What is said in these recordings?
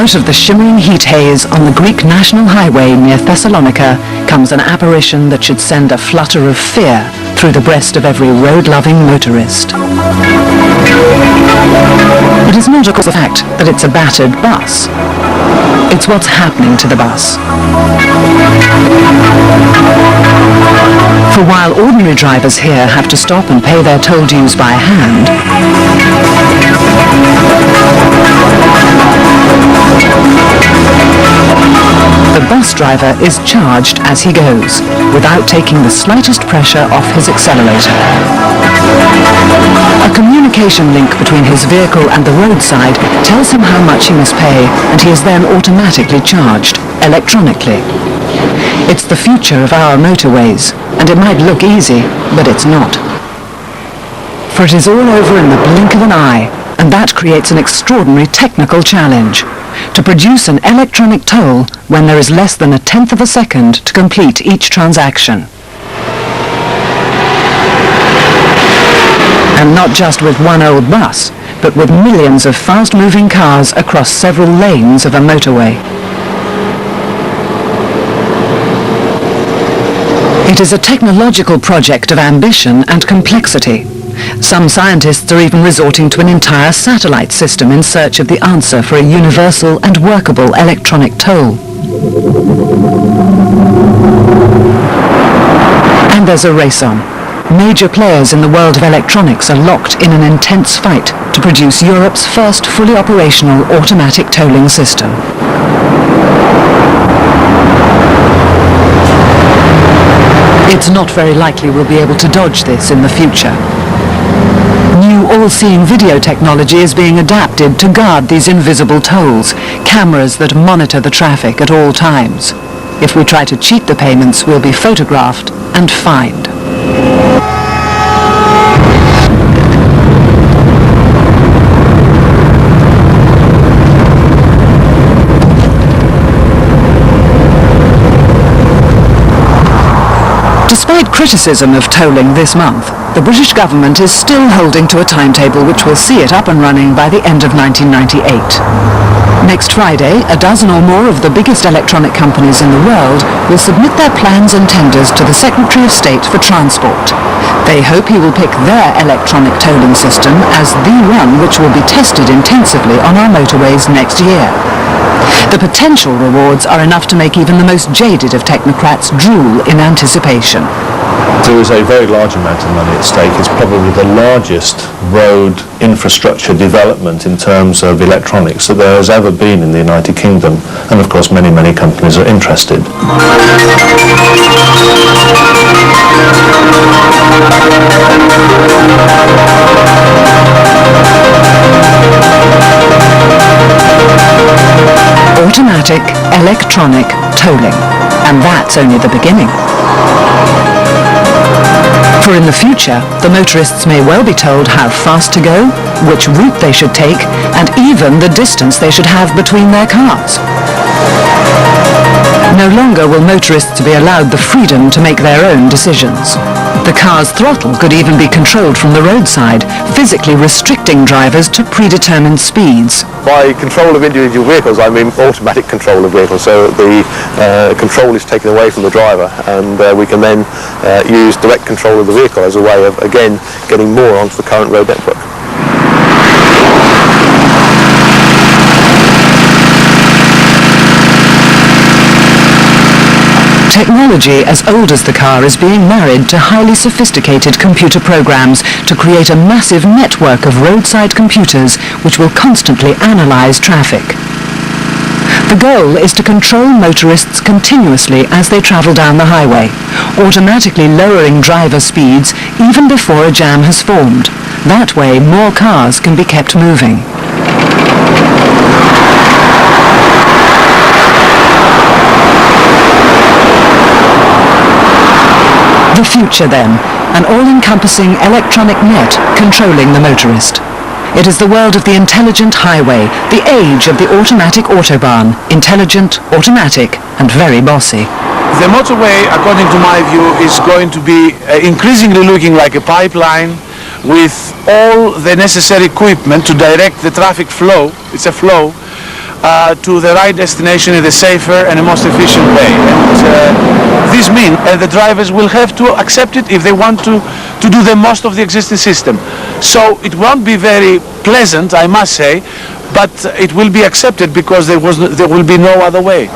Out of the shimmering heat haze on the Greek national highway near Thessalonica comes an apparition that should send a flutter of fear through the breast of every road-loving motorist. It is not, of course, the fact that it's a battered bus. It's what's happening to the bus. For while ordinary drivers here have to stop and pay their toll dues by hand, the bus driver is charged as he goes, without taking the slightest pressure off his accelerator. A communication link between his vehicle and the roadside tells him how much he must pay, and he is then automatically charged, electronically. It's the future of our motorways, and it might look easy, but it's not. For it is all over in the blink of an eye, and that creates an extraordinary technical challenge. To produce an electronic toll when there is less than 1/10 of a second to complete each transaction. And not just with one old bus, but with millions of fast-moving cars across several lanes of a motorway. It is a technological project of ambition and complexity. Some scientists are even resorting to an entire satellite system in search of the answer for a universal and workable electronic toll. And there's a race on. Major players in the world of electronics are locked in an intense fight to produce Europe's first fully operational automatic tolling system. It's not very likely we'll be able to dodge this in the future. New all-seeing video technology is being adapted to guard these invisible tolls, cameras that monitor the traffic at all times. If we try to cheat the payments, we'll be photographed and fined. Despite criticism of tolling this month, the British government is still holding to a timetable which will see it up and running by the end of 1998. Next Friday, a dozen or more of the biggest electronic companies in the world will submit their plans and tenders to the Secretary of State for Transport. They hope he will pick their electronic tolling system as the one which will be tested intensively on our motorways next year. The potential rewards are enough to make even the most jaded of technocrats drool in anticipation. There is a very large amount of money at stake. It's probably the largest road infrastructure development in terms of electronics that there has ever been in the United Kingdom. And of course many companies are interested. Automatic electronic tolling. And that's only the beginning. For in the future, the motorists may well be told how fast to go, which route they should take, and even the distance they should have between their cars. No longer will motorists be allowed the freedom to make their own decisions. The car's throttle could even be controlled from the roadside, physically restricting drivers to predetermined speeds. By control of individual vehicles, I mean automatic control of vehicles, so the control is taken away from the driver, and we can then use direct control of the vehicle as a way of, again, getting more onto the current road network. Technology as old as the car is being married to highly sophisticated computer programs to create a massive network of roadside computers which will constantly analyze traffic. The goal is to control motorists continuously as they travel down the highway, automatically lowering driver speeds even before a jam has formed. That way, more cars can be kept moving. The future, then, an all-encompassing electronic net controlling the motorist. It is the world of the intelligent highway, the age of the automatic autobahn, intelligent, automatic, and very bossy. The motorway, according to my view, is going to be increasingly looking like a pipeline with all the necessary equipment to direct the traffic flow. It's a flow to the right destination in the safer and the most efficient way. And this means the drivers will have to accept it if they want to do the most of the existing system. So it won't be very pleasant, I must say, but it will be accepted because there will be no other way.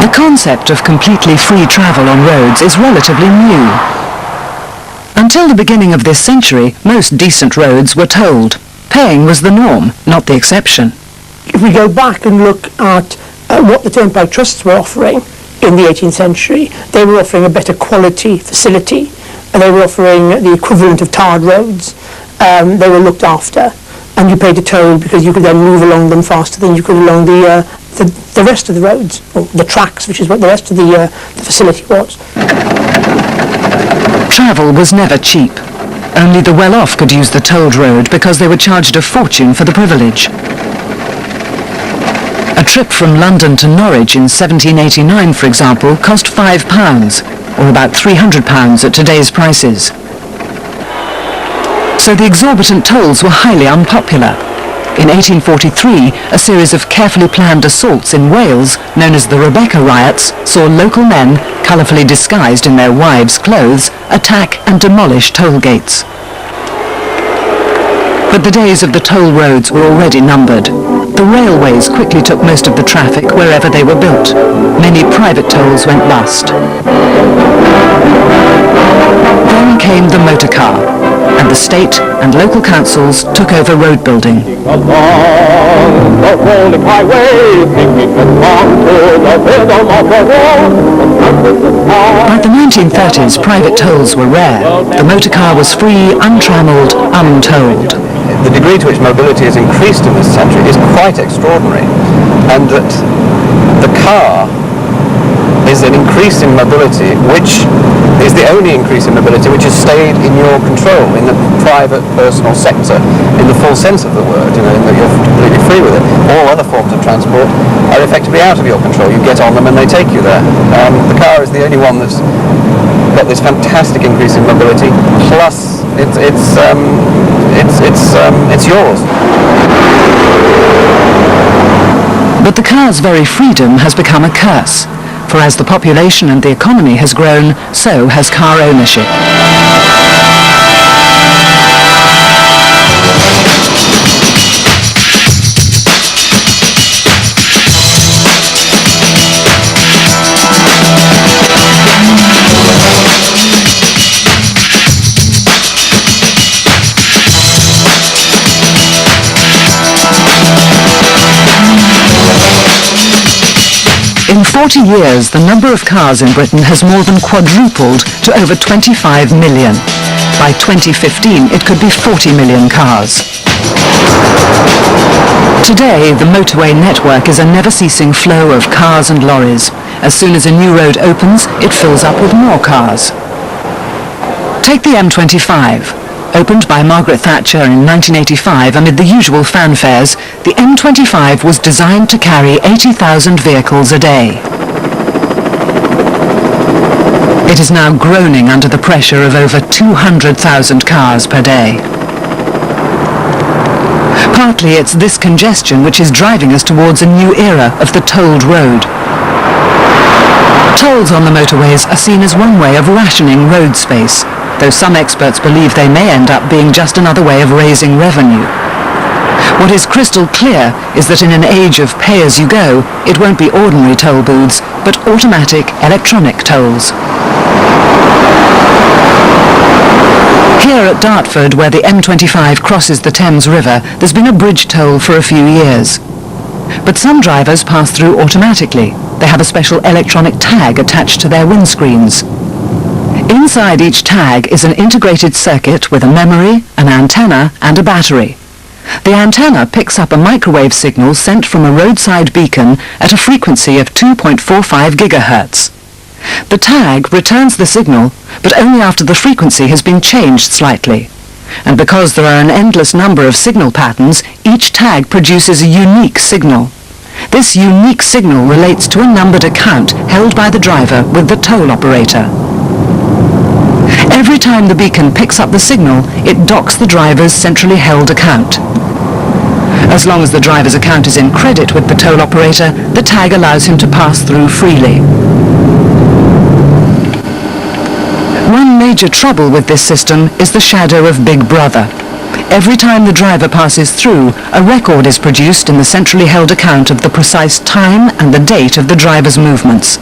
The concept of completely free travel on roads is relatively new. Until the beginning of this century, most decent roads were tolled. Paying was the norm, not the exception. If we go back and look at what the turnpike trusts were offering in the 18th century, they were offering a better quality facility, and they were offering the equivalent of tarred roads. They were looked after, and you paid a toll because you could then move along them faster than you could along the rest of the roads, or the tracks, which is what the rest of the facility was. Travel was never cheap. Only the well-off could use the tolled road because they were charged a fortune for the privilege. A trip from London to Norwich in 1789, for example, cost £5, or about £300 at today's prices. So the exorbitant tolls were highly unpopular. In 1843, a series of carefully planned assaults in Wales, known as the Rebecca riots, saw local men, colourfully disguised in their wives' clothes, attack and demolish toll gates. But the days of the toll roads were already numbered. The railways quickly took most of the traffic wherever they were built. Many private tolls went bust. Then came the motor car, and the state and local councils took over road building. By the 1930s, private tolls were rare. The motor car was free, untrammelled, untolled. The degree to which mobility has increased in this century is quite extraordinary, and that the car is an increase in mobility, which is the only increase in mobility which has stayed in your control in the private personal sector in the full sense of the word, in that you're completely free with it. All other forms of transport are effectively out of your control. You get on them and they take you there. The car is the only one that's got this fantastic increase in mobility, plus it's yours. But the car's very freedom has become a curse. For as the population and the economy has grown, so has car ownership. In 40 years, the number of cars in Britain has more than quadrupled to over 25 million. By 2015, it could be 40 million cars. Today, the motorway network is a never-ceasing flow of cars and lorries. As soon as a new road opens, it fills up with more cars. Take the M25. Opened by Margaret Thatcher in 1985 amid the usual fanfares, the M25 was designed to carry 80,000 vehicles a day. It is now groaning under the pressure of over 200,000 cars per day. Partly it's this congestion which is driving us towards a new era of the tolled road. Tolls on the motorways are seen as one way of rationing road space, though some experts believe they may end up being just another way of raising revenue. What is crystal clear is that in an age of pay-as-you-go, it won't be ordinary toll booths, but automatic electronic tolls. Here at Dartford, where the M25 crosses the Thames River, there's been a bridge toll for a few years. But some drivers pass through automatically. They have a special electronic tag attached to their windscreens. Inside each tag is an integrated circuit with a memory, an antenna and a battery. The antenna picks up a microwave signal sent from a roadside beacon at a frequency of 2.45 gigahertz. The tag returns the signal, but only after the frequency has been changed slightly. And because there are an endless number of signal patterns, each tag produces a unique signal. This unique signal relates to a numbered account held by the driver with the toll operator. Every time the beacon picks up the signal, it docks the driver's centrally held account. As long as the driver's account is in credit with the toll operator, the tag allows him to pass through freely. One major trouble with this system is the shadow of Big Brother. Every time the driver passes through, a record is produced in the centrally held account of the precise time and the date of the driver's movements.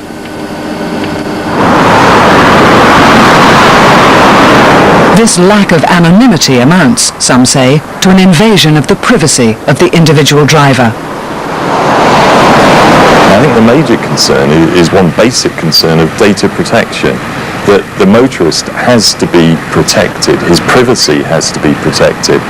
This lack of anonymity amounts, some say, to an invasion of the privacy of the individual driver. I think the major concern is one basic concern of data protection, that the motorist has to be protected, his privacy has to be protected.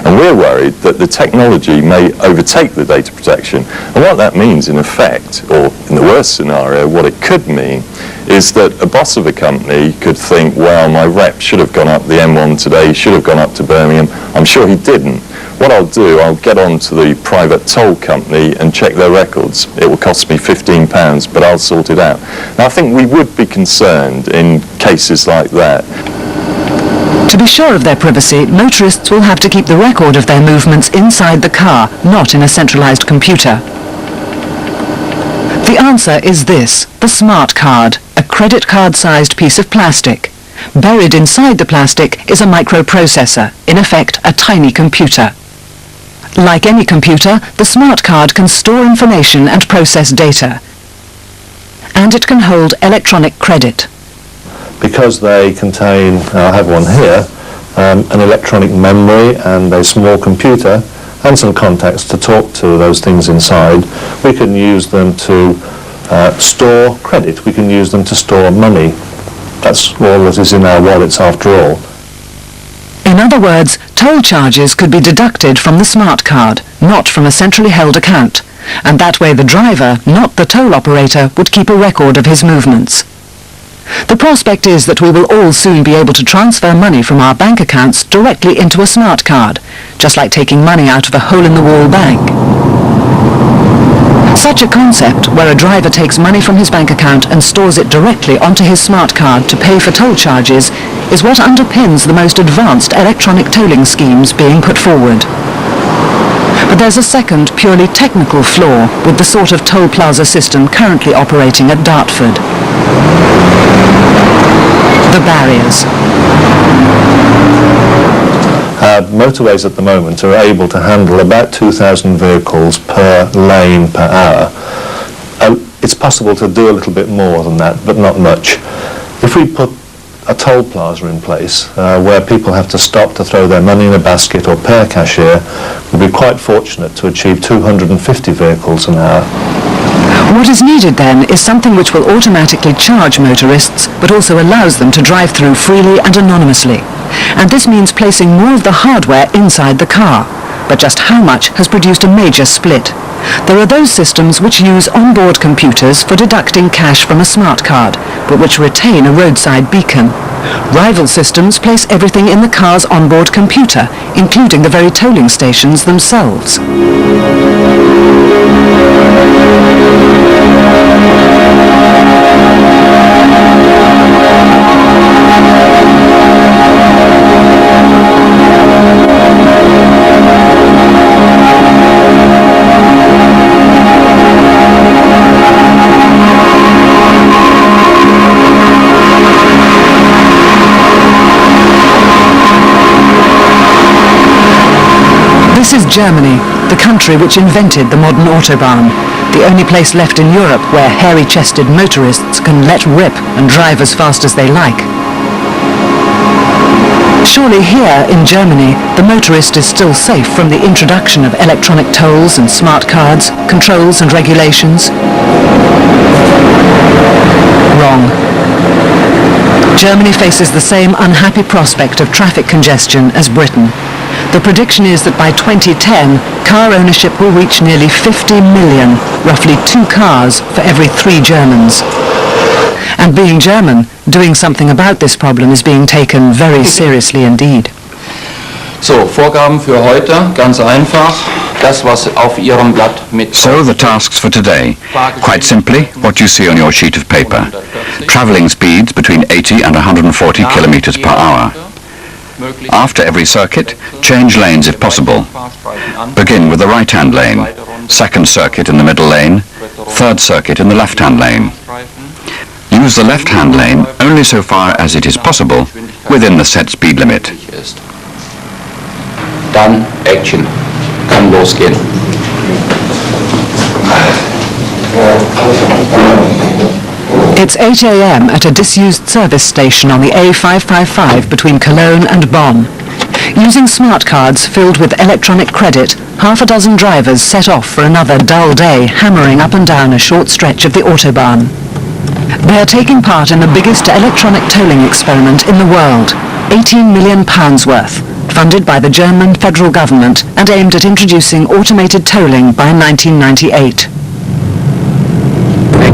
And we're worried that the technology may overtake the data protection. And what that means in effect, or in the worst scenario, what it could mean is that a boss of a company could think, well, my rep should have gone up the M1 today, should have gone up to Birmingham. I'm sure he didn't. What I'll do, I'll get on to the private toll company and check their records. It will cost me £15, but I'll sort it out. Now, I think we would be concerned in cases like that. To be sure of their privacy, motorists will have to keep the record of their movements inside the car, not in a centralised computer. The answer is this: the smart card, a credit card-sized piece of plastic. Buried inside the plastic is a microprocessor, in effect a tiny computer. Like any computer, the smart card can store information and process data. And it can hold electronic credit. Because they contain, I have one here, an electronic memory and a small computer and some contacts to talk to those things inside, we can use them to store credit, we can use them to store money. That's all that is in our wallets after all. In other words, toll charges could be deducted from the smart card, not from a centrally held account, and that way the driver, not the toll operator, would keep a record of his movements. The prospect is that we will all soon be able to transfer money from our bank accounts directly into a smart card, just like taking money out of a hole-in-the-wall bank. Such a concept, where a driver takes money from his bank account and stores it directly onto his smart card to pay for toll charges, is what underpins the most advanced electronic tolling schemes being put forward. But there's a second, purely technical flaw with the sort of toll plaza system currently operating at Dartford. The barriers. Motorways at the moment are able to handle about 2,000 vehicles per lane per hour. It's possible to do a little bit more than that, but not much. If we put a toll plaza in place where people have to stop to throw their money in a basket or pay a cashier, we'll be quite fortunate to achieve 250 vehicles an hour. What is needed then is something which will automatically charge motorists, but also allows them to drive through freely and anonymously. And this means placing more of the hardware inside the car. But just how much has produced a major split. There are those systems which use onboard computers for deducting cash from a smart card, but which retain a roadside beacon. Rival systems place everything in the car's onboard computer, including the very tolling stations themselves. This is Germany, the country which invented the modern autobahn, the only place left in Europe where hairy-chested motorists can let rip and drive as fast as they like. Surely here in Germany, the motorist is still safe from the introduction of electronic tolls and smart cards, controls and regulations. Wrong. Germany faces the same unhappy prospect of traffic congestion as Britain. The prediction is that by 2010, car ownership will reach nearly 50 million, roughly 2 cars for every 3 Germans. And being German, doing something about this problem is being taken very seriously indeed. So, Vorgaben für heute, ganz einfach, das was auf Ihrem Blatt mit... So the tasks for today, quite simply, what you see on your sheet of paper. Travelling speeds between 80 and 140 kilometers per hour. After every circuit, change lanes if possible. Begin with the right-hand lane, second circuit in the middle lane, third circuit in the left-hand lane. Use the left-hand lane only so far as it is possible within the set speed limit. Dann Action. Kann losgehen. It's 8 a.m. at a disused service station on the A555 between Cologne and Bonn. Using smart cards filled with electronic credit, half a dozen drivers set off for another dull day hammering up and down a short stretch of the Autobahn. They are taking part in the biggest electronic tolling experiment in the world, £18 million worth, funded by the German federal government and aimed at introducing automated tolling by 1998.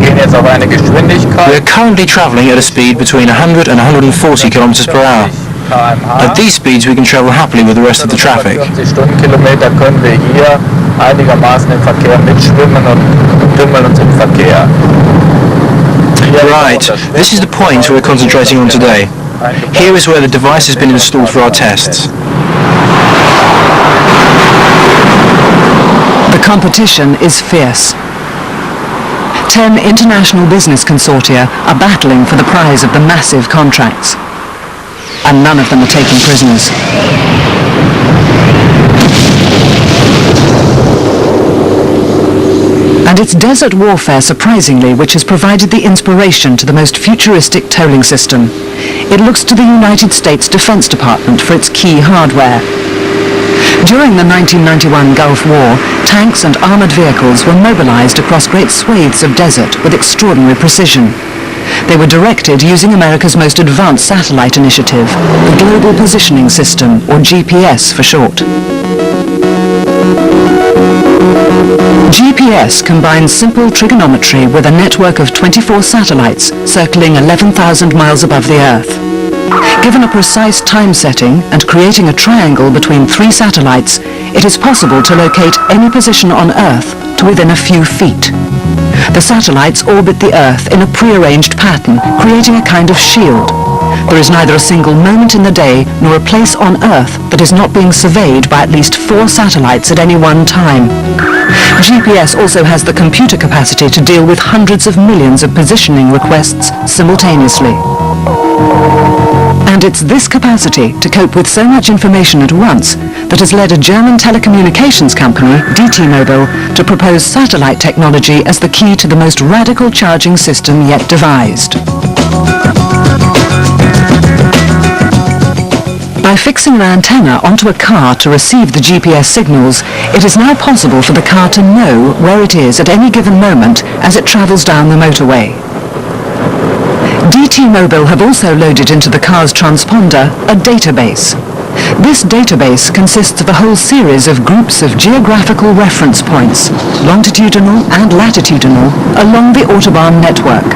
We are currently travelling at a speed between 100 and 140 kilometers per hour. At these speeds we can travel happily with the rest of the traffic. Right, this is the point we're concentrating on today. Here is where the device has been installed for our tests. The competition is fierce. 10 international business consortia are battling for the prize of the massive contracts. And none of them are taking prisoners. And it's desert warfare, surprisingly, which has provided the inspiration to the most futuristic tolling system. It looks to the United States Defense Department for its key hardware. During the 1991 Gulf War, tanks and armoured vehicles were mobilised across great swathes of desert with extraordinary precision. They were directed using America's most advanced satellite initiative, the Global Positioning System, or GPS for short. GPS combines simple trigonometry with a network of 24 satellites circling 11,000 miles above the Earth. Given a precise time setting and creating a triangle between 3 satellites, it is possible to locate any position on Earth to within a few feet. The satellites orbit the Earth in a prearranged pattern, creating a kind of shield. There is neither a single moment in the day nor a place on Earth that is not being surveyed by at least 4 satellites at any one time. GPS also has the computer capacity to deal with hundreds of millions of positioning requests simultaneously. And it's this capacity to cope with so much information at once that has led a German telecommunications company, DT-Mobile, to propose satellite technology as the key to the most radical charging system yet devised. By fixing an antenna onto a car to receive the GPS signals, it is now possible for the car to know where it is at any given moment as it travels down the motorway. DT-Mobile have also loaded into the car's transponder a database. This database consists of a whole series of groups of geographical reference points, longitudinal and latitudinal, along the Autobahn network.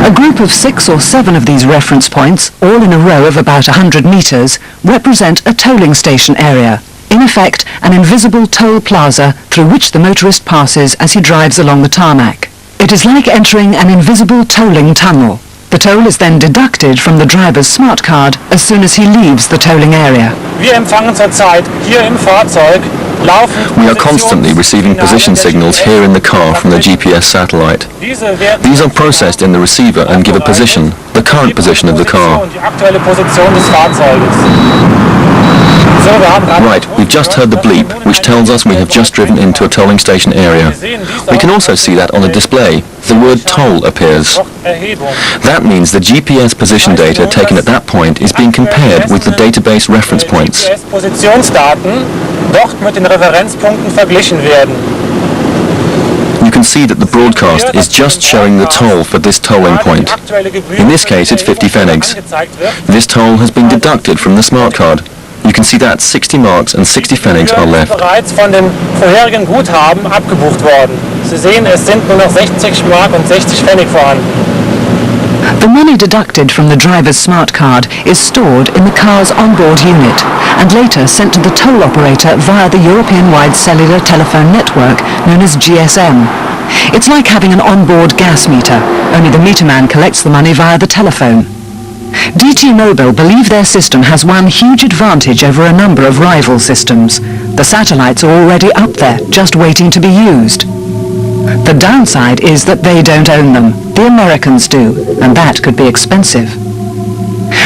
A group of 6 or 7 of these reference points, all in a row of about 100 meters, represent a tolling station area, in effect an invisible toll plaza through which the motorist passes as he drives along the tarmac. It is like entering an invisible tolling tunnel. The toll is then deducted from the driver's smart card as soon as he leaves the tolling area. Wir empfangen zurzeit hier im Fahrzeug laufend. We are constantly receiving position signals here in the car from the GPS satellite. These are processed in the receiver and give a position, the current position of the car. Die aktuelle Position des Fahrzeuges. Right, we've just heard the bleep, which tells us we have just driven into a tolling station area. We can also see that on the display. The word toll appears. That means the GPS position data taken at that point is being compared with the database reference points. Positionsdaten dort mit den Referenzpunkten verglichen werden. You can see that the broadcast is just showing the toll for this tolling point. In this case, it's 50 pfennigs. This toll has been deducted from the smart card. You can see that 60 marks and 60 pfennigs are left. Bereits von dem vorherigen Guthaben abgebucht worden. Sie sehen, es sind nur noch 60 Mark und 60 Pfennig vorhanden. The money deducted from the driver's smart card is stored in the car's onboard unit and later sent to the toll operator via the European-wide cellular telephone network known as GSM. It's like having an onboard gas meter, only the meterman collects the money via the telephone. DT Mobile believe their system has one huge advantage over a number of rival systems. The satellites are already up there, just waiting to be used. The downside is that they don't own them. The Americans do, and that could be expensive.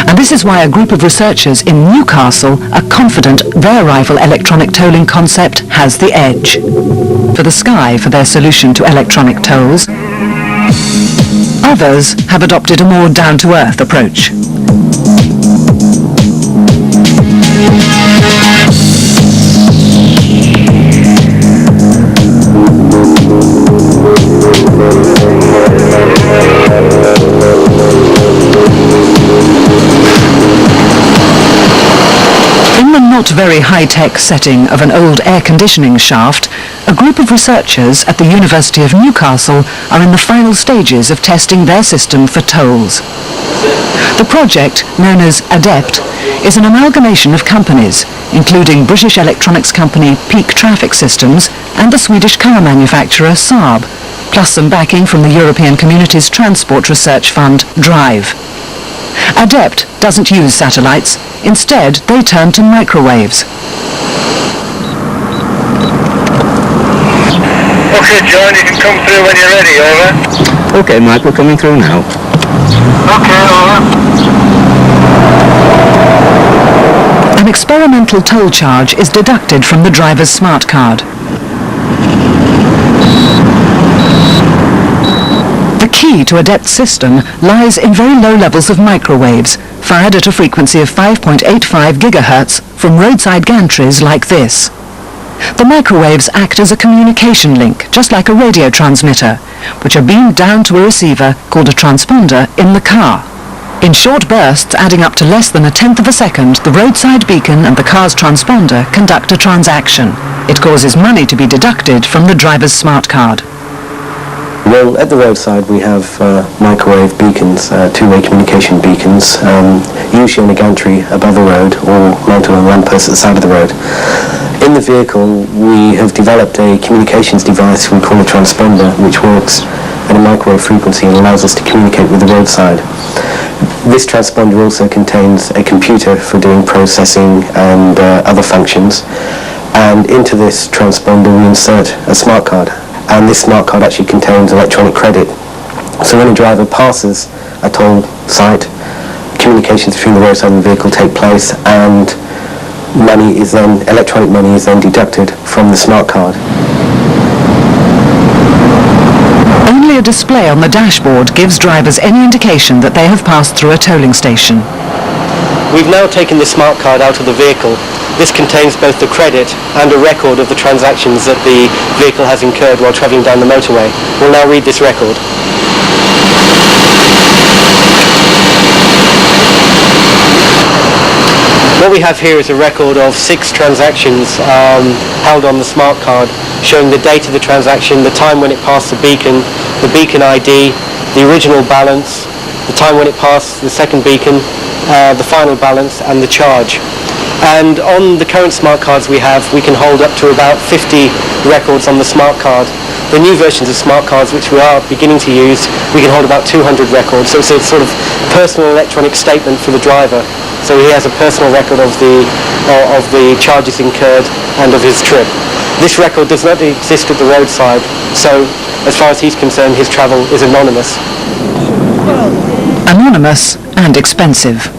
And this is why a group of researchers in Newcastle are confident their rival electronic tolling concept has the edge. For the Sky for their solution to electronic tolls, others have adopted a more down-to-earth approach. In the not very high-tech setting of an old air conditioning shaft, a group of researchers at the University of Newcastle are in the final stages of testing their system for tolls. The project, known as ADEPT, is an amalgamation of companies, including British electronics company Peak Traffic Systems and the Swedish car manufacturer Saab, plus some backing from the European Communities Transport Research Fund, DRIVE. ADEPT doesn't use satellites. Instead, they turn to microwaves. Okay, John, you can come through when you're ready, over. Okay, Mike, we're coming through now. Okay, over. An experimental toll charge is deducted from the driver's smart card. The key to ADEPT's system lies in very low levels of microwaves, fired at a frequency of 5.85 gigahertz from roadside gantries like this. The microwaves act as a communication link, just like a radio transmitter, which are beamed down to a receiver called a transponder in the car. In short bursts adding up to less than a tenth of a second, the roadside beacon and the car's transponder conduct a transaction. It causes money to be deducted from the driver's smart card. Well, at the roadside we have microwave beacons, two-way communication beacons, usually on a gantry above a road or mounted on lampposts at the side of the road. In the vehicle we have developed a communications device we call a transponder, which works at a microwave frequency and allows us to communicate with the roadside. This transponder also contains a computer for doing processing and other functions, and into this transponder we insert a smart card. And this smart card actually contains electronic credit. So when a driver passes a toll site, communications between the roadside and the vehicle take place, and electronic money is then deducted from the smart card. Only a display on the dashboard gives drivers any indication that they have passed through a tolling station. We've now taken the smart card out of the vehicle. This contains both the credit and a record of the transactions that the vehicle has incurred while travelling down the motorway. We'll now read this record. What we have here is a record of 6 transactions held on the smart card, showing the date of the transaction, the time when it passed the beacon ID, the original balance, the time when it passed the second beacon, the final balance, and the charge. And on the current smart cards we have, we can hold up to about 50 records on the smart card. The new versions of smart cards, which we are beginning to use, we can hold about 200 records. So it's a sort of personal electronic statement for the driver. So he has a personal record of the charges incurred and of his trip. This record does not exist at the roadside, so as far as he's concerned, his travel is anonymous. Anonymous and expensive.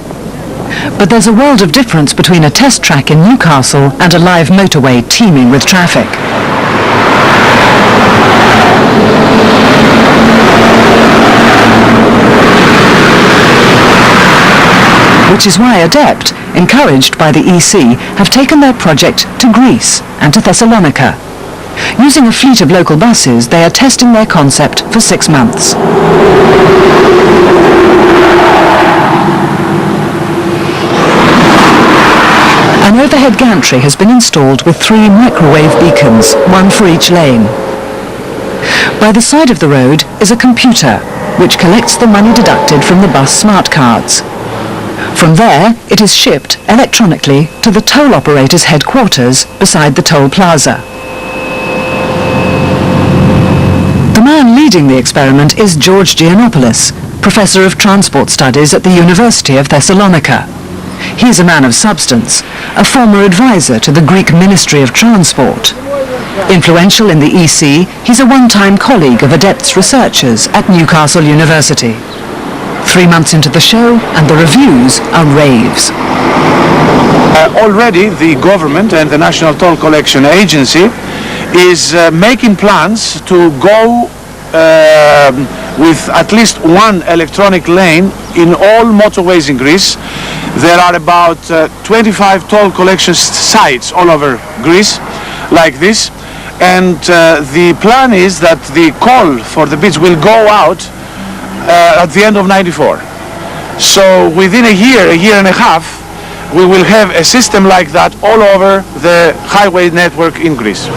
But there's a world of difference between a test track in Newcastle and a live motorway teeming with traffic. Which is why ADEPT, encouraged by the EC, have taken their project to Greece and to Thessalonica. Using a fleet of local buses, they are testing their concept for 6 months. An overhead gantry has been installed with 3 microwave beacons, one for each lane. By the side of the road is a computer, which collects the money deducted from the bus smart cards. From there, it is shipped electronically to the toll operator's headquarters beside the toll plaza. The man leading the experiment is George Giannopoulos, Professor of Transport Studies at the University of Thessalonica. He's a man of substance, a former advisor to the Greek Ministry of Transport. Influential in the EC, he's a one-time colleague of ADEPT's researchers at Newcastle University. 3 months into the show, and the reviews are raves. Already the government and the National Toll Collection Agency is making plans to go with at least one electronic lane in all motorways in Greece. There are about 25 toll collection sites all over Greece like this, and the plan is that the call for the bids will go out at the end of '94. So within a year and a half, we will have a system like that all over the highway network in Greece.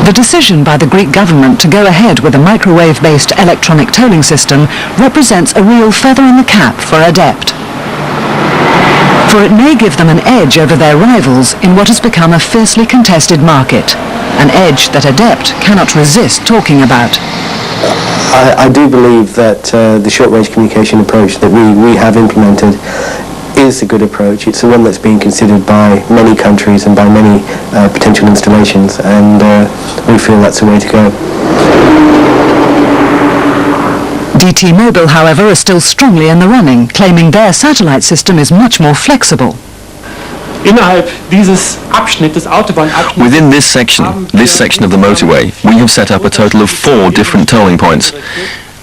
The decision by the Greek government to go ahead with a microwave-based electronic tolling system represents a real feather in the cap for ADEPT. For it may give them an edge over their rivals in what has become a fiercely contested market, an edge that ADEPT cannot resist talking about. I do believe that the short-range communication approach that we have implemented is a good approach. It's the one that's being considered by many countries and by many potential installations, and we feel that's the way to go. DT Mobile, however, are still strongly in the running, claiming their satellite system is much more flexible. Within this section of the motorway, we have set up a total of 4 different tolling points.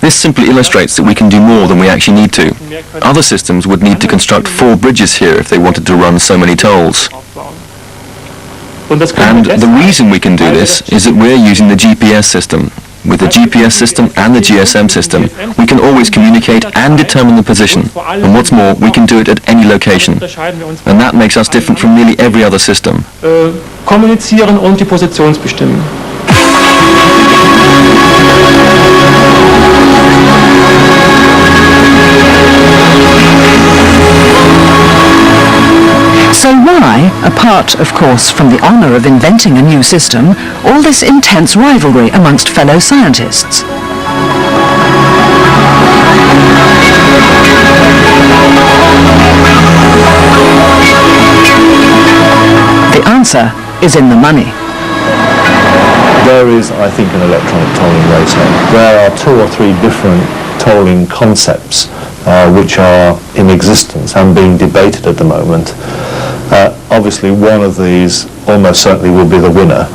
This simply illustrates that we can do more than we actually need to. Other systems would need to construct 4 bridges here if they wanted to run so many tolls. And the reason we can do this is that we're using the GPS system. With the GPS system and the GSM system, we can always communicate and determine the position. And what's more, we can do it at any location. And that makes us different from nearly every other system. Kommunizieren und die Position bestimmen. So why, apart, of course, from the honour of inventing a new system, all this intense rivalry amongst fellow scientists? The answer is in the money. There is, I think, an electronic tolling race on. There are 2 or 3 different tolling concepts which are in existence and being debated at the moment. Obviously, one of these almost certainly will be the winner.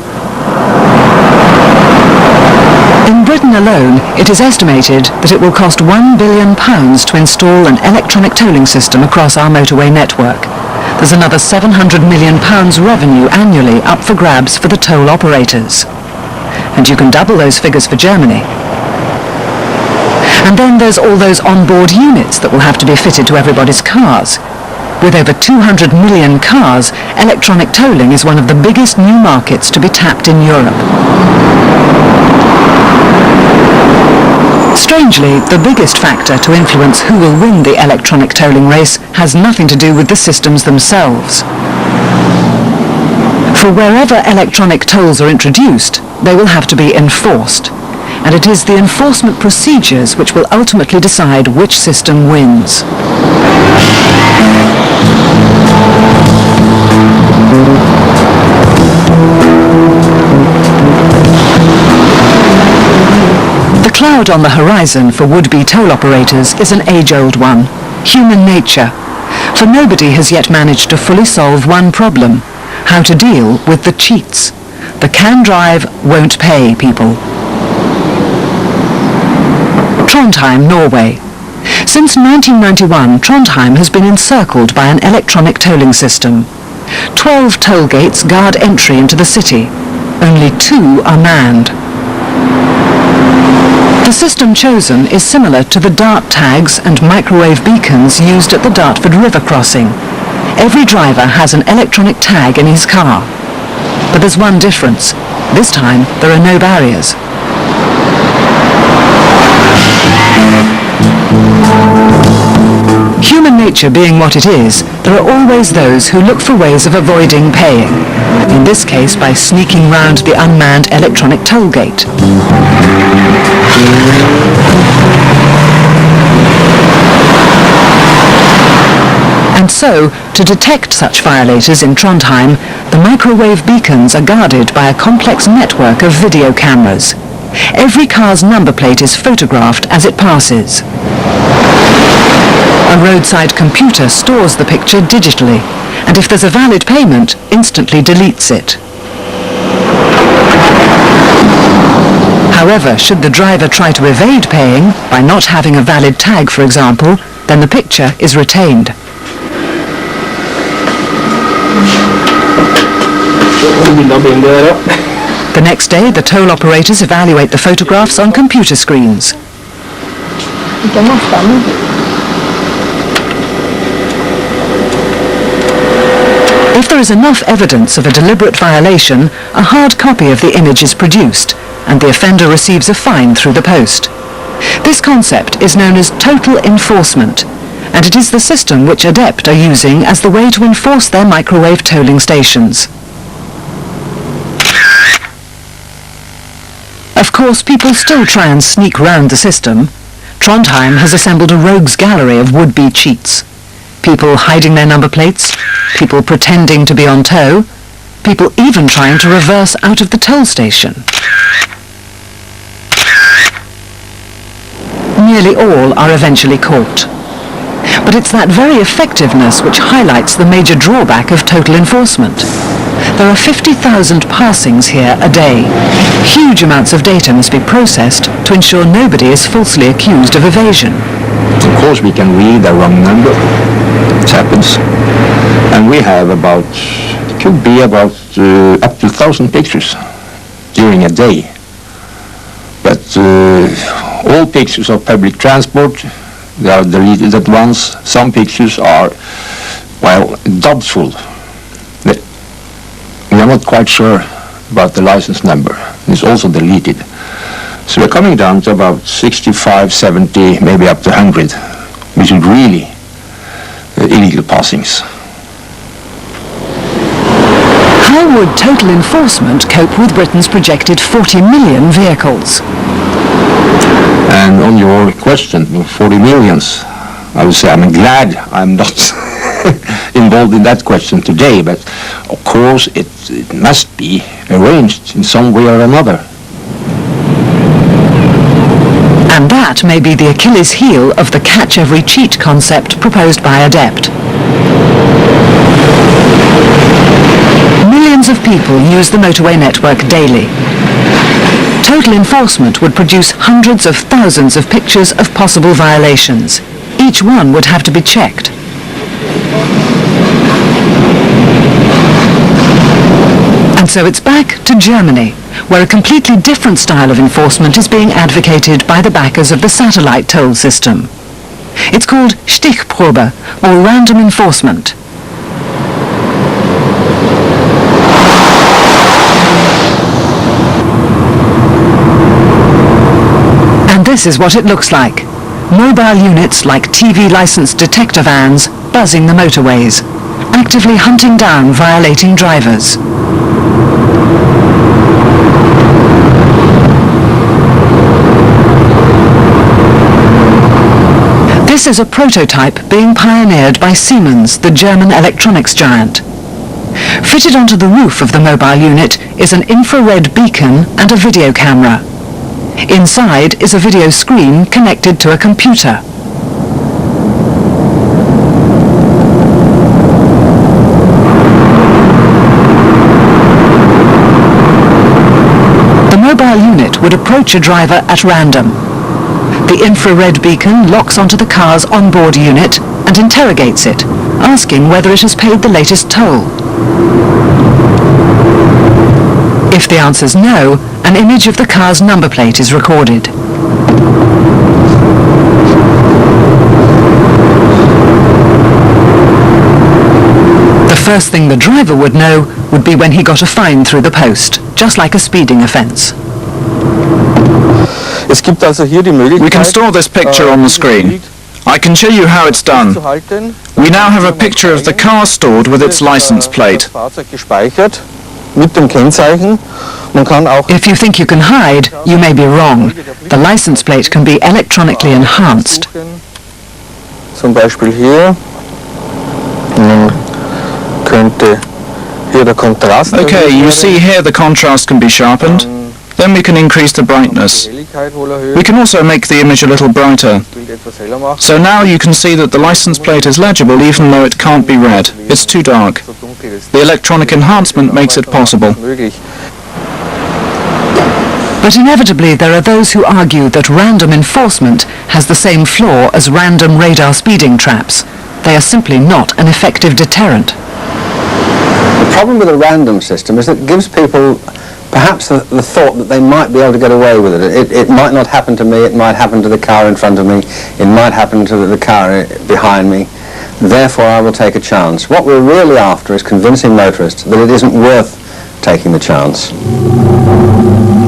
In Britain alone, it is estimated that it will cost £1 billion to install an electronic tolling system across our motorway network. There's another £700 million revenue annually up for grabs for the toll operators. And you can double those figures for Germany. And then there's all those onboard units that will have to be fitted to everybody's cars. With over 200 million cars, electronic tolling is one of the biggest new markets to be tapped in Europe. Strangely, the biggest factor to influence who will win the electronic tolling race has nothing to do with the systems themselves. For wherever electronic tolls are introduced, they will have to be enforced. And it is the enforcement procedures which will ultimately decide which system wins. The cloud on the horizon for would-be toll operators is an age-old one, human nature. For nobody has yet managed to fully solve one problem: how to deal with the cheats, the can drive, won't pay people. Trondheim, Norway. Since 1991, Trondheim has been encircled by an electronic tolling system. 12 toll gates guard entry into the city. Only 2 are manned. The system chosen is similar to the dart tags and microwave beacons used at the Dartford River crossing. Every driver has an electronic tag in his car. But there's one difference. This time, there are no barriers. Human nature being what it is, there are always those who look for ways of avoiding paying. In this case, by sneaking round the unmanned electronic toll gate. And so, to detect such violators in Trondheim, the microwave beacons are guarded by a complex network of video cameras. Every car's number plate is photographed as it passes. A roadside computer stores the picture digitally, and if there's a valid payment, instantly deletes it. However, should the driver try to evade paying, by not having a valid tag, for example, then the picture is retained. The next day, the toll operators evaluate the photographs on computer screens. If there is enough evidence of a deliberate violation, a hard copy of the image is produced, and the offender receives a fine through the post. This concept is known as total enforcement, and it is the system which ADEPT are using as the way to enforce their microwave tolling stations. Of course, people still try and sneak round the system. Trondheim has assembled a rogues gallery of would-be cheats. People hiding their number plates, people pretending to be on tow, people even trying to reverse out of the toll station. Nearly all are eventually caught. But it's that very effectiveness which highlights the major drawback of total enforcement. There are 50,000 passings here a day. Huge amounts of data must be processed to ensure nobody is falsely accused of evasion. Of course we can read a wrong number. It happens. And we have about, it could be about up to 1,000 pictures during a day. But all pictures of public transport, they are deleted at once. Some pictures are, well, doubtful. We are not quite sure about the license number. It's also deleted. So we're coming down to about 65, 70, maybe up to 100, which is really illegal passings. How would total enforcement cope with Britain's projected 40 million vehicles? And on your question, 40 millions, I would say I'm glad I'm not involved in that question today, but of course it must be arranged in some way or another. And that may be the Achilles heel of the catch-every-cheat concept proposed by ADEPT. Millions of people use the motorway network daily. Total enforcement would produce hundreds of thousands of pictures of possible violations. Each one would have to be checked. And so it's back to Germany, where a completely different style of enforcement is being advocated by the backers of the satellite toll system. It's called Stichprobe, or random enforcement. And this is what it looks like. Mobile units like TV licensed detector vans buzzing the motorways, actively hunting down violating drivers. This is a prototype being pioneered by Siemens, the German electronics giant. Fitted onto the roof of the mobile unit is an infrared beacon and a video camera. Inside is a video screen connected to a computer. The mobile unit would approach a driver at random. The infrared beacon locks onto the car's onboard unit and interrogates it, asking whether it has paid the latest toll. If the answer's no, an image of the car's number plate is recorded. The first thing the driver would know would be when he got a fine through the post, just like a speeding offence. We can store this picture on the screen. I can show you how it's done. We now have a picture of the car stored with its license plate. If you think you can hide, you may be wrong. The license plate can be electronically enhanced. Zum Beispiel hier. Könnte hier der Kontrast. Okay, you see here the contrast can be sharpened. Then we can increase the brightness. We can also make the image a little brighter. So now you can see that the license plate is legible even though it can't be read. It's too dark. The electronic enhancement makes it possible. But inevitably there are those who argue that random enforcement has the same flaw as random radar speeding traps. They are simply not an effective deterrent. The problem with a random system is that it gives people perhaps the thought that they might be able to get away with it. It might not happen to me, it might happen to the car in front of me, it might happen to the car behind me, therefore I will take a chance. What we're really after is convincing motorists that it isn't worth taking the chance.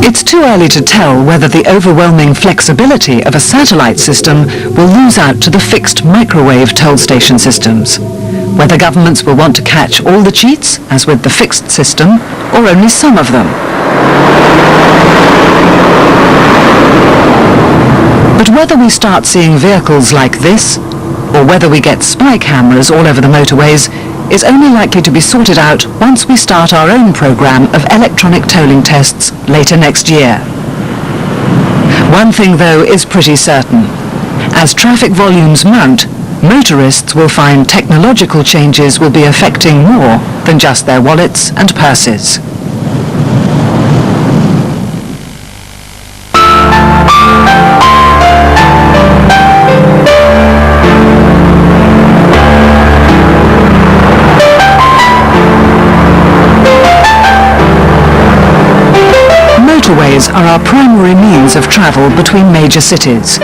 It's too early to tell whether the overwhelming flexibility of a satellite system will lose out to the fixed microwave toll station systems. Whether governments will want to catch all the cheats, as with the fixed system, or only some of them. But whether we start seeing vehicles like this, or whether we get spy cameras all over the motorways, is only likely to be sorted out once we start our own programme of electronic tolling tests later next year. One thing, though, is pretty certain. As traffic volumes mount, motorists will find technological changes will be affecting more than just their wallets and purses. Motorways are our primary means of travel between major cities.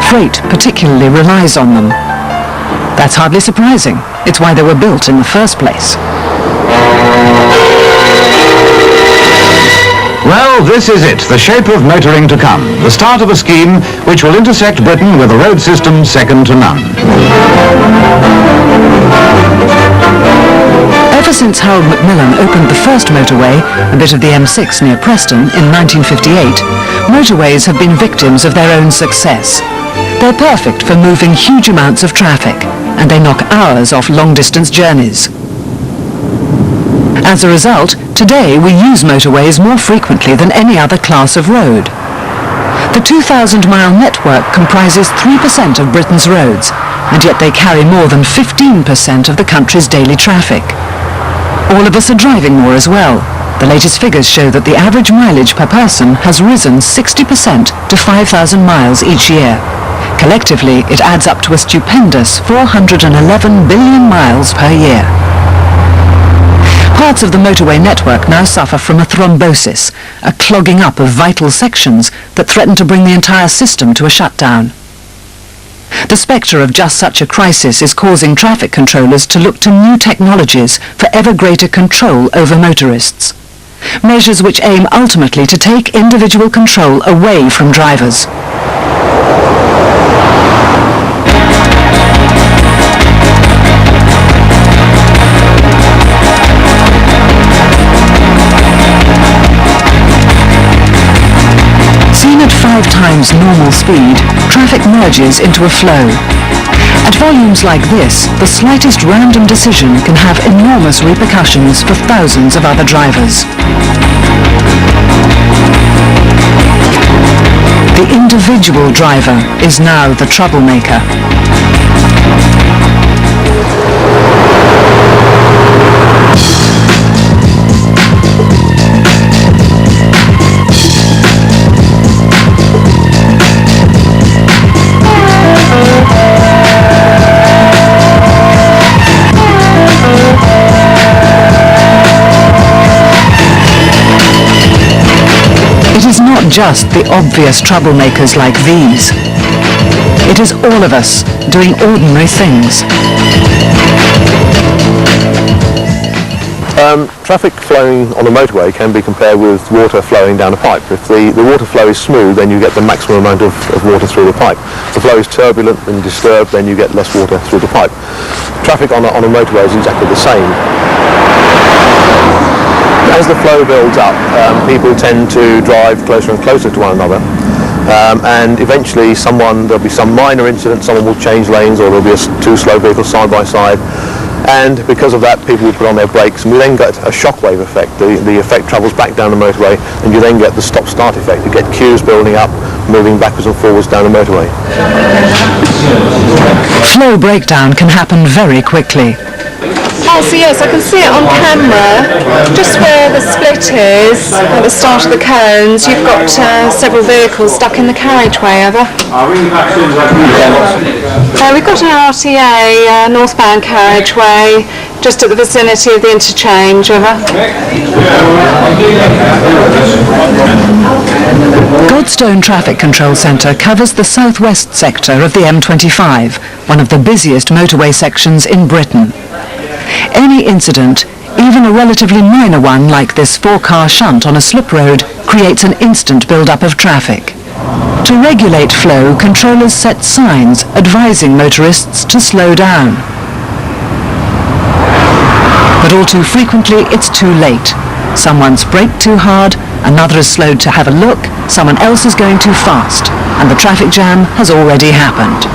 Freight particularly relies on them. That's hardly surprising. It's why they were built in the first place. Well, this is it, the shape of motoring to come. The start of a scheme which will intersect Britain with a road system second to none. Ever since Harold Macmillan opened the first motorway, a bit of the M6 near Preston, in 1958, motorways have been victims of their own success. They're perfect for moving huge amounts of traffic, and they knock hours off long-distance journeys. As a result, today we use motorways more frequently than any other class of road. The 2,000-mile network comprises 3% of Britain's roads, and yet they carry more than 15% of the country's daily traffic. All of us are driving more as well. The latest figures show that the average mileage per person has risen 60% to 5,000 miles each year. Collectively, it adds up to a stupendous 411 billion miles per year. Parts of the motorway network now suffer from a thrombosis, a clogging up of vital sections that threaten to bring the entire system to a shutdown. The spectre of just such a crisis is causing traffic controllers to look to new technologies for ever greater control over motorists. Measures which aim ultimately to take individual control away from drivers. Seen at 5 times normal speed, traffic merges into a flow. At volumes like this, the slightest random decision can have enormous repercussions for thousands of other drivers. The individual driver is now the troublemaker. It is not just the obvious troublemakers like these. It is all of us doing ordinary things. Traffic flowing on a motorway can be compared with water flowing down a pipe. If the water flow is smooth, then you get the maximum amount of water through the pipe. If the flow is turbulent and disturbed, then you get less water through the pipe. Traffic on a motorway is exactly the same. As the flow builds up, people tend to drive closer and closer to one another. And eventually there'll be some minor incident, someone will change lanes, or there'll be two slow vehicles side by side. And because of that, people will put on their brakes, and we then get a shockwave effect. The effect travels back down the motorway, and you then get the stop-start effect. You get queues building up, moving backwards and forwards down the motorway. Flow breakdown can happen very quickly. Oh, so yes, I can see it on camera. Just where the split is, at the start of the cones, you've got several vehicles stuck in the carriageway, have you? We've got an RTA northbound carriageway just at the vicinity of the interchange, have Godstone Traffic Control Centre covers the southwest sector of the M25, one of the busiest motorway sections in Britain. Any incident, even a relatively minor one like this 4-car shunt on a slip road, creates an instant build-up of traffic. To regulate flow, controllers set signs advising motorists to slow down. But all too frequently, it's too late. Someone's braked too hard, another is slowed to have a look, someone else is going too fast, and the traffic jam has already happened.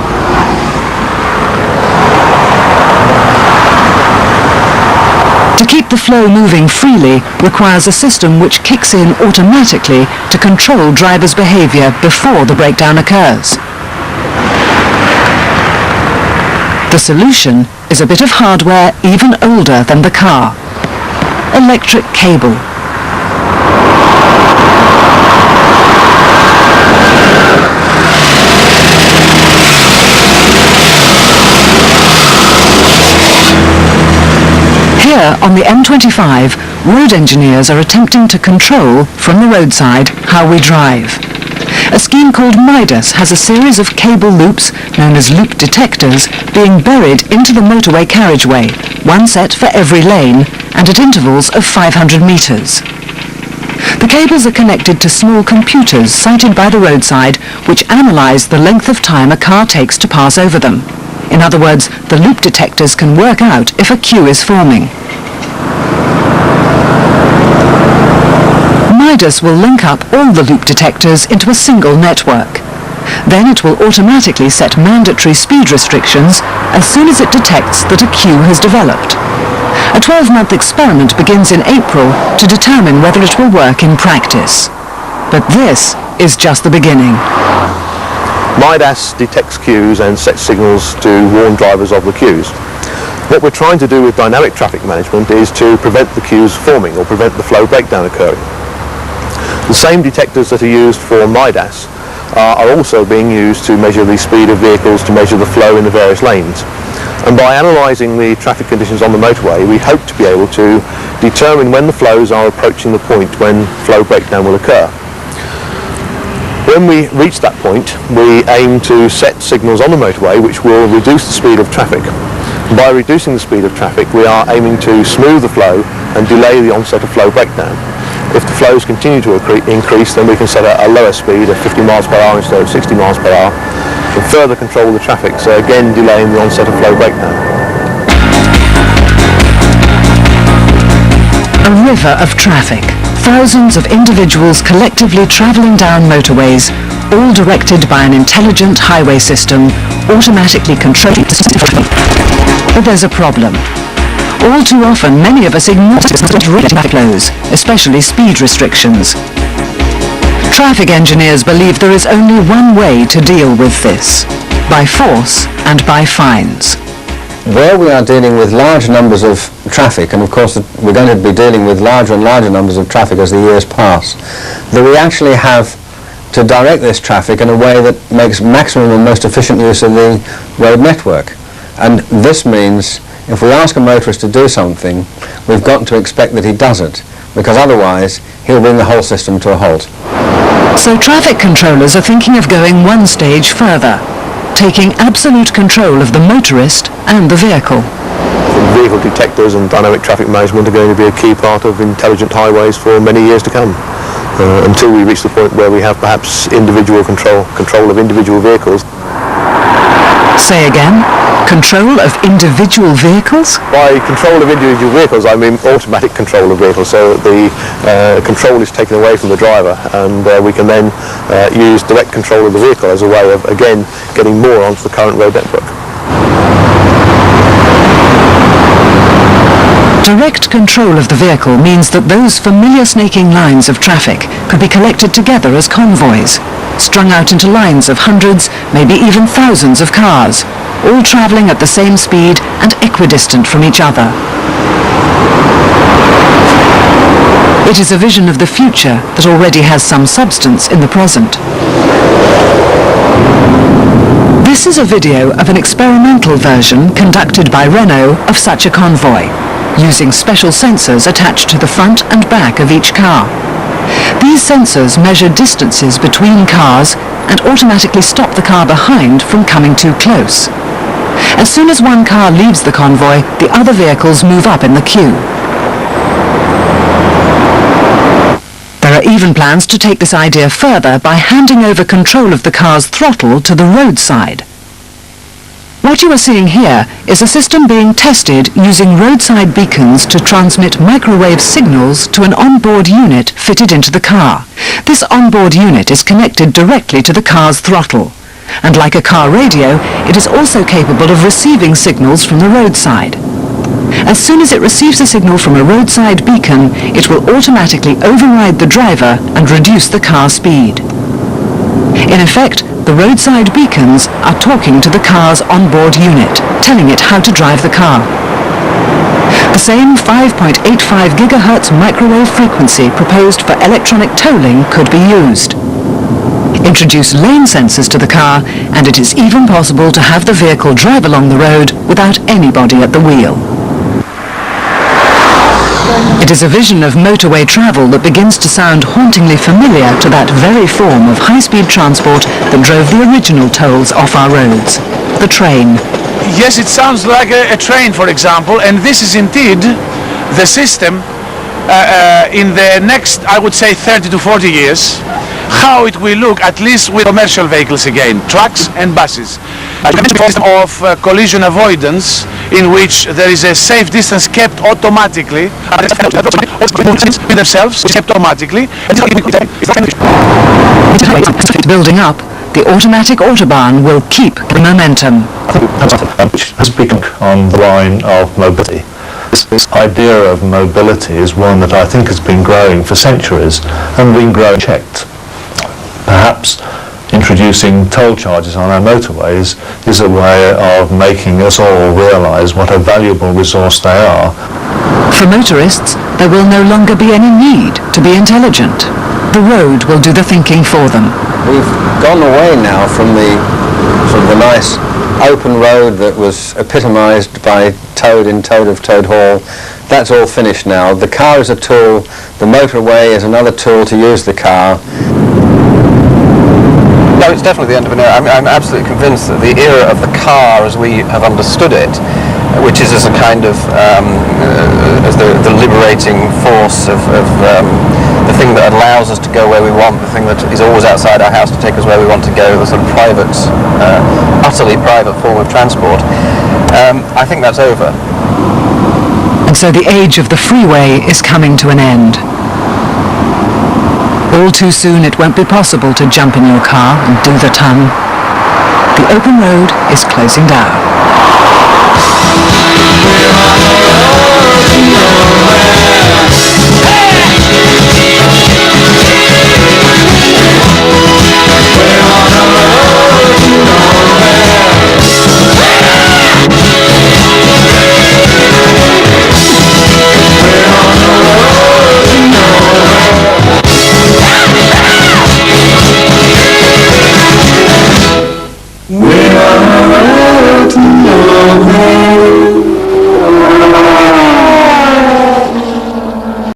To keep the flow moving freely requires a system which kicks in automatically to control drivers' behaviour before the breakdown occurs. The solution is a bit of hardware even older than the car. Electric cable. Here on the M25, road engineers are attempting to control, from the roadside, how we drive. A scheme called Midas has a series of cable loops, known as loop detectors, being buried into the motorway carriageway, one set for every lane, and at intervals of 500 metres. The cables are connected to small computers sited by the roadside, which analyse the length of time a car takes to pass over them. In other words, the loop detectors can work out if a queue is forming. Midas will link up all the loop detectors into a single network. Then it will automatically set mandatory speed restrictions as soon as it detects that a queue has developed. A 12-month experiment begins in April to determine whether it will work in practice. But this is just the beginning. Midas detects queues and sets signals to warn drivers of the queues. What we're trying to do with dynamic traffic management is to prevent the queues forming or prevent the flow breakdown occurring. The same detectors that are used for Midas are also being used to measure the speed of vehicles, to measure the flow in the various lanes. And by analysing the traffic conditions on the motorway, we hope to be able to determine when the flows are approaching the point when flow breakdown will occur. When we reach that point, we aim to set signals on the motorway which will reduce the speed of traffic. By reducing the speed of traffic, we are aiming to smooth the flow and delay the onset of flow breakdown. If the flows continue to increase, then we can set a lower speed of 50 miles per hour instead of 60 miles per hour and further control the traffic, so again delaying the onset of flow breakdown. A river of traffic. Thousands of individuals collectively travelling down motorways, all directed by an intelligent highway system, automatically controlling the system. But there's a problem. All too often, many of us ignore traffic flows, especially speed restrictions. Traffic engineers believe there is only one way to deal with this: by force and by fines. Where we are dealing with large numbers of traffic, and of course we're going to be dealing with larger and larger numbers of traffic as the years pass, that we actually have to direct this traffic in a way that makes maximum and most efficient use of the road network. And this means if we ask a motorist to do something, we've got to expect that he does it, because otherwise he'll bring the whole system to a halt. So traffic controllers are thinking of going one stage further, taking absolute control of the motorist and the vehicle. vehicle detectors and dynamic traffic management are going to be a key part of intelligent highways for many years to come. Until we reach the point where we have perhaps individual control of individual vehicles. Say again? Control of individual vehicles? By control of individual vehicles, I mean automatic control of vehicles, so that the control is taken away from the driver, and we can then use direct control of the vehicle as a way of, again, getting more onto the current road network. Direct control of the vehicle means that those familiar snaking lines of traffic could be collected together as convoys, strung out into lines of hundreds, maybe even thousands of cars, all travelling at the same speed and equidistant from each other. It is a vision of the future that already has some substance in the present. This is a video of an experimental version conducted by Renault of such a convoy, using special sensors attached to the front and back of each car. These sensors measure distances between cars and automatically stop the car behind from coming too close. As soon as one car leaves the convoy, the other vehicles move up in the queue. There are even plans to take this idea further by handing over control of the car's throttle to the roadside. What you are seeing here is a system being tested using roadside beacons to transmit microwave signals to an onboard unit fitted into the car. This onboard unit is connected directly to the car's throttle, and like a car radio, it is also capable of receiving signals from the roadside. As soon as it receives a signal from a roadside beacon, it will automatically override the driver and reduce the car speed. In effect, the roadside beacons are talking to the car's onboard unit, telling it how to drive the car. The same 5.85 GHz microwave frequency proposed for electronic tolling could be used. Introduce lane sensors to the car, and it is even possible to have the vehicle drive along the road without anybody at the wheel. It is a vision of motorway travel that begins to sound hauntingly familiar to that very form of high-speed transport that drove the original tolls off our roads, the train. Yes, it sounds like a train, for example, and this is indeed the system in the next, I would say, 30 to 40 years, how it will look, at least with commercial vehicles again, trucks and buses. A system of collision avoidance in which there is a safe distance kept automatically, themselves kept automatically. Building up, the automatic autobahn will keep the momentum. Which has become on the line of mobility. This idea of mobility is one that I think has been growing for centuries and been growing checked. Perhaps introducing toll charges on our motorways is a way of making us all realise what a valuable resource they are. For motorists, there will no longer be any need to be intelligent. The road will do the thinking for them. We've gone away now from the sort of the nice open road that was epitomised by Toad in Toad of Toad Hall. That's all finished now. The car is a tool, the motorway is another tool to use the car. No, it's definitely the end of an era. I'm absolutely convinced that the era of the car as we have understood it, which is as a kind of as the liberating force of the thing that allows us to go where we want, the thing that is always outside our house to take us where we want to go, the sort of private, utterly private form of transport, I think that's over. And so the age of the freeway is coming to an end. All too soon it won't be possible to jump in your car and do the ton. The open road is closing down.